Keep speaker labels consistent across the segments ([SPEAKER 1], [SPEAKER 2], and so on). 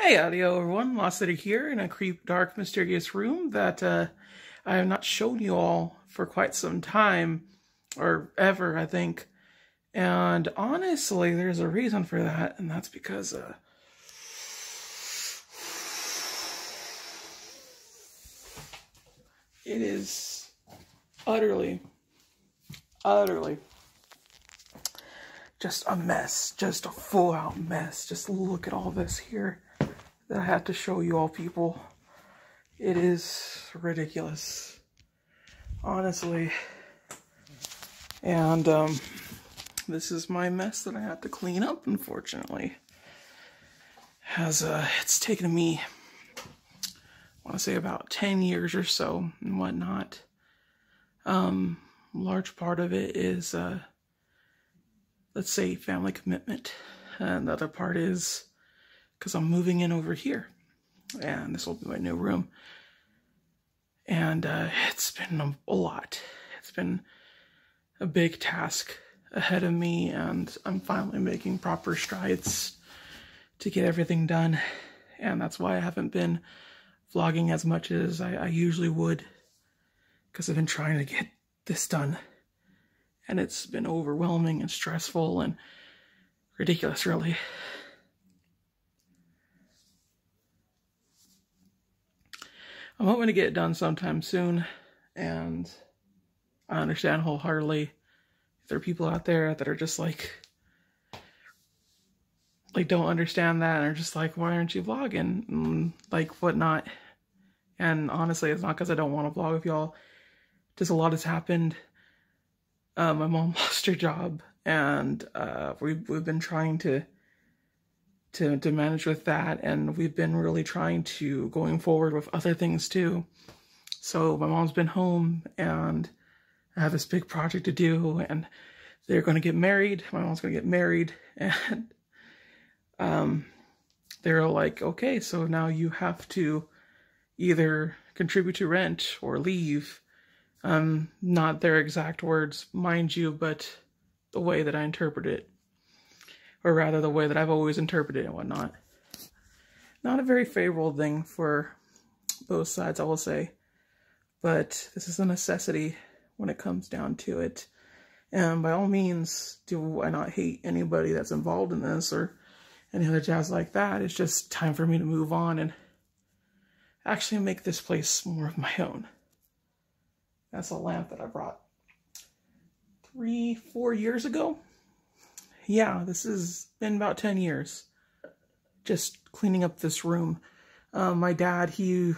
[SPEAKER 1] Hey, audio everyone, Lost City here in a creep, dark, mysterious room that I have not shown you all for quite some time, or ever, I think. And honestly, there's a reason for that, and that's because it is utterly just a mess, just a full-out mess. Just look at all this here that I have to show you all, people. It is ridiculous, honestly. And this is my mess that I have to clean up, unfortunately. It's taken me, I want to say, about 10 years or so and whatnot. Large part of it is let's say family commitment, and the other part is because I'm moving in over here, and this will be my new room. And it's been a lot. It's been a big task ahead of me, and I'm finally making proper strides to get everything done. And that's why I haven't been vlogging as much as I usually would, because I've been trying to get this done. And it's been overwhelming and stressful and ridiculous, really. I'm hoping to get it done sometime soon, and I understand wholeheartedly if there are people out there that are just like don't understand that and are just like, why aren't you vlogging? And like whatnot. And honestly, it's not because I don't want to vlog with y'all. Just a lot has happened. My mom lost her job, and we've been trying to manage with that, and we've been really trying to going forward with other things too. So my mom's been home, and I have this big project to do, and they're going to get married. My mom's going to get married, and they're like, okay, so now you have to either contribute to rent or leave. Not their exact words, mind you, but the way that I interpret it. Or rather, the way that I've always interpreted it and whatnot. Not a very favorable thing for both sides, I will say. But this is a necessity when it comes down to it. And by all means, do I not hate anybody that's involved in this or any other jazz like that. It's just time for me to move on and actually make this place more of my own. That's a lamp that I brought 3-4 years ago. Yeah, this has been about 10 years. Just cleaning up this room. My dad, he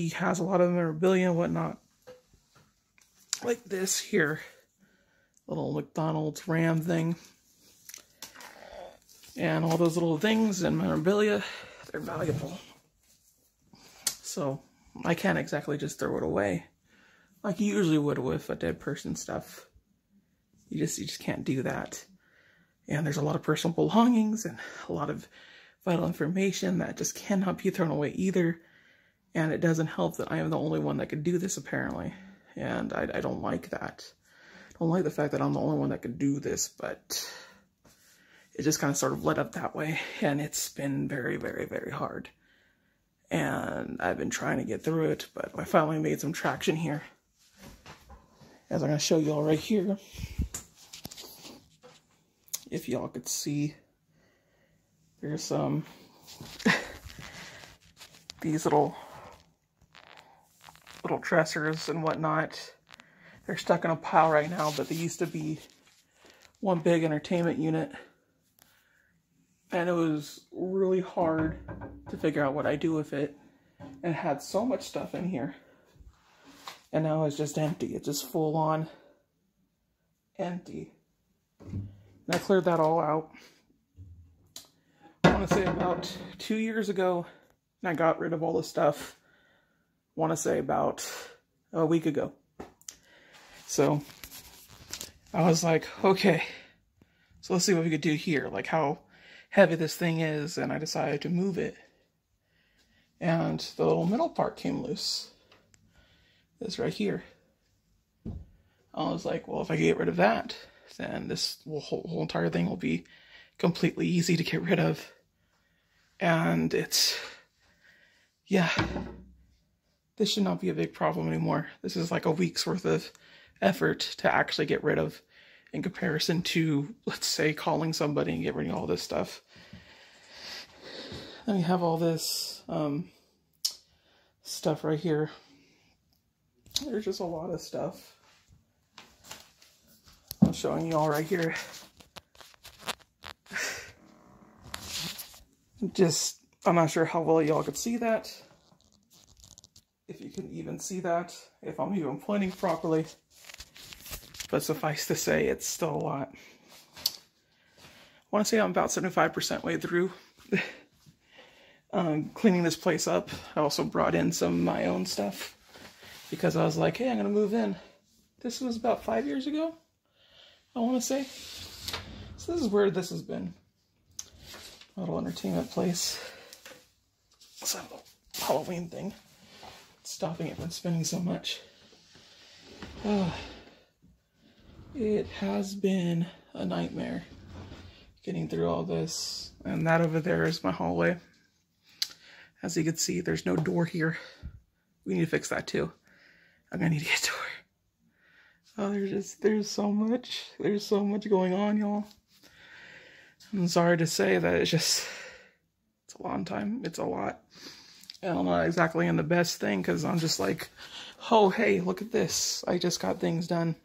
[SPEAKER 1] has a lot of memorabilia and whatnot. Like this here. Little McDonald's Ram thing. And all those little things and memorabilia, they're valuable. So I can't exactly just throw it away like you usually would with a dead person stuff. You just can't do that. And there's a lot of personal belongings and a lot of vital information that just cannot be thrown away either. And it doesn't help that I am the only one that could do this, apparently. And I don't like that. I don't like the fact that I'm the only one that could do this, but it just kind of sort of led up that way. And it's been very, very, very hard. And I've been trying to get through it, but I finally made some traction here. As I'm going to show you all right here. If y'all could see, there's some these little dressers and whatnot. They're stuck in a pile right now, but they used to be one big entertainment unit. And it was really hard to figure out what I do with it. And it had so much stuff in here. And now it's just empty. It's just full on empty. And I cleared that all out. I want to say about 2 years ago. And I got rid of all the stuff. I want to say about a week ago. So I was like, okay. So let's see what we could do here. Like how heavy this thing is. And I decided to move it. And the little middle part came loose. This right here. I was like, well, if I get rid of that, then this whole entire thing will be completely easy to get rid of. And yeah, this should not be a big problem anymore. This is like a week's worth of effort to actually get rid of in comparison to, let's say, calling somebody and get rid of all this stuff. Then we have all this stuff right here. There's just a lot of stuff. I'm showing you all right here. I'm not sure how well y'all could see that. If you can even see that, if I'm even pointing properly. But suffice to say, it's still a lot. I want to say I'm about 75% way through cleaning this place up. I also brought in some of my own stuff because I was like, hey, I'm going to move in. This was about 5 years ago, I want to say. So this is where this has been. A little entertainment place. It's a little Halloween thing. It's stopping it from spinning so much. It has been a nightmare getting through all this. And that over there is my hallway. As you can see, there's no door here. We need to fix that too. I'm gonna need to get a door. Oh, there's so much. There's so much going on, y'all. I'm sorry to say that it's a long time. It's a lot. And I'm not exactly in the best thing because I'm just like, oh, hey, look at this. I just got things done.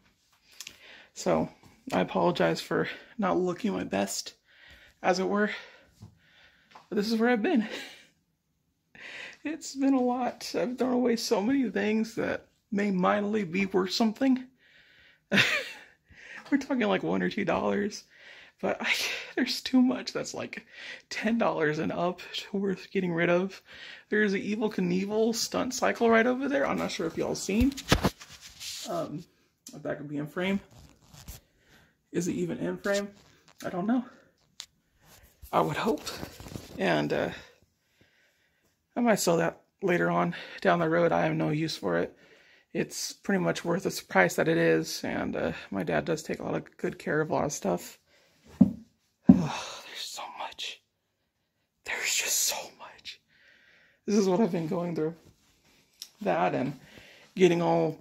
[SPEAKER 1] So I apologize for not looking my best, as it were. But this is where I've been. It's been a lot. I've thrown away so many things that may mildly be worth something. We're talking like $1 or $2. But there's too much that's like $10 and up worth getting rid of. There's an Evel Knievel stunt cycle right over there. I'm not sure if y'all seen. If that could be in frame. Is it even in frame? I don't know. I would hope. And I might sell that later on down the road. I have no use for it. It's pretty much worth the price that it is. And my dad does take a lot of good care of a lot of stuff. Oh, there's so much. There's just so much. This is what I've been going through. That and getting all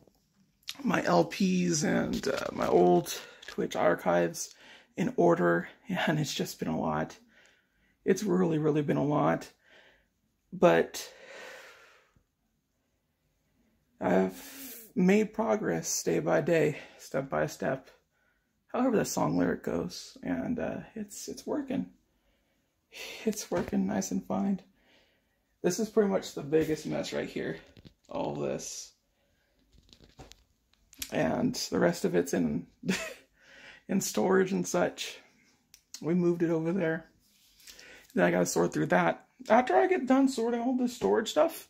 [SPEAKER 1] my LPs and my old Twitch archives in order. And it's just been a lot. It's really, really been a lot. But I've made progress day by day, step by step. However that song lyric goes, and it's working. It's working nice and fine. This is pretty much the biggest mess right here. All this. And the rest of it's in in storage and such. We moved it over there. Then I gotta sort through that. After I get done sorting all this storage stuff,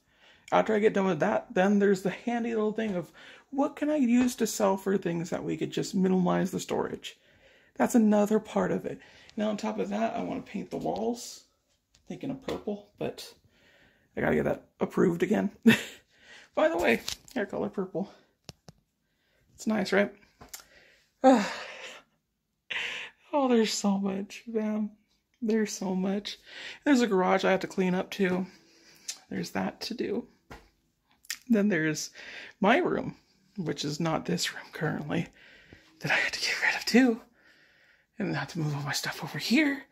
[SPEAKER 1] after I get done with that, then there's the handy little thing of what can I use to sell for things that we could just minimize the storage. That's another part of it. Now on top of that, I want to paint the walls. Thinking of purple, but I gotta get that approved again. By the way, hair color purple. It's nice, right? Oh, there's so much, man. There's so much. There's a garage I have to clean up too. There's that to do. Then there's my room, which is not this room currently, that I had to get rid of too. And I have to move all my stuff over here.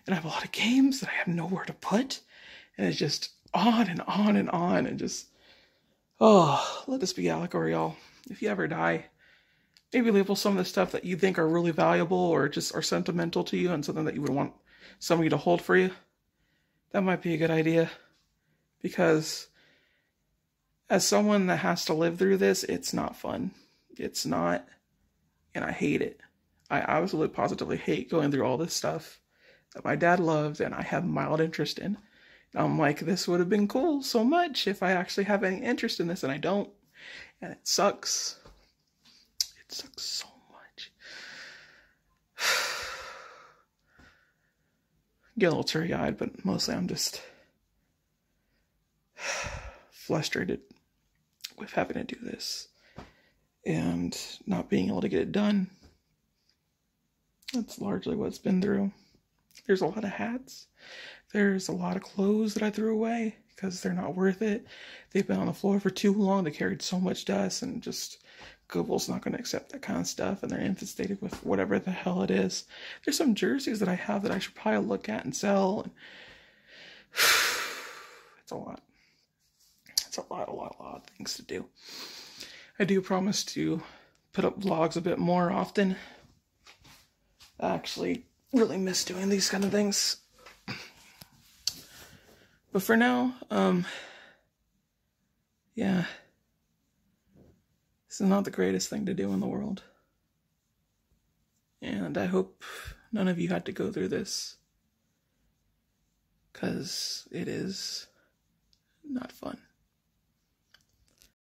[SPEAKER 1] And I have a lot of games that I have nowhere to put. And it's just on and on and on. And just, oh, let this be allegory, y'all. If you ever die, maybe label some of the stuff that you think are really valuable or just are sentimental to you and something that you would want somebody to hold for you. That might be a good idea. Because as someone that has to live through this, it's not fun. It's not. And I hate it. I absolutely positively hate going through all this stuff that my dad loved and I have mild interest in. And I'm like, this would have been cool so much if I actually have any interest in this, and I don't. And it sucks. It sucks so much. Get a little teary-eyed, but mostly I'm just frustrated with having to do this and not being able to get it done. That's largely what it's been through. There's a lot of hats. There's a lot of clothes that I threw away because they're not worth it. They've been on the floor for too long. They carried so much dust, and just Google's not going to accept that kind of stuff, and they're infested with whatever the hell it is. There's some jerseys that I have that I should probably look at and sell. And it's a lot. It's a lot of things to do. I do promise to put up vlogs a bit more often. I actually really miss doing these kind of things. But for now, yeah, this is not the greatest thing to do in the world. And I hope none of you had to go through this, because it is not fun.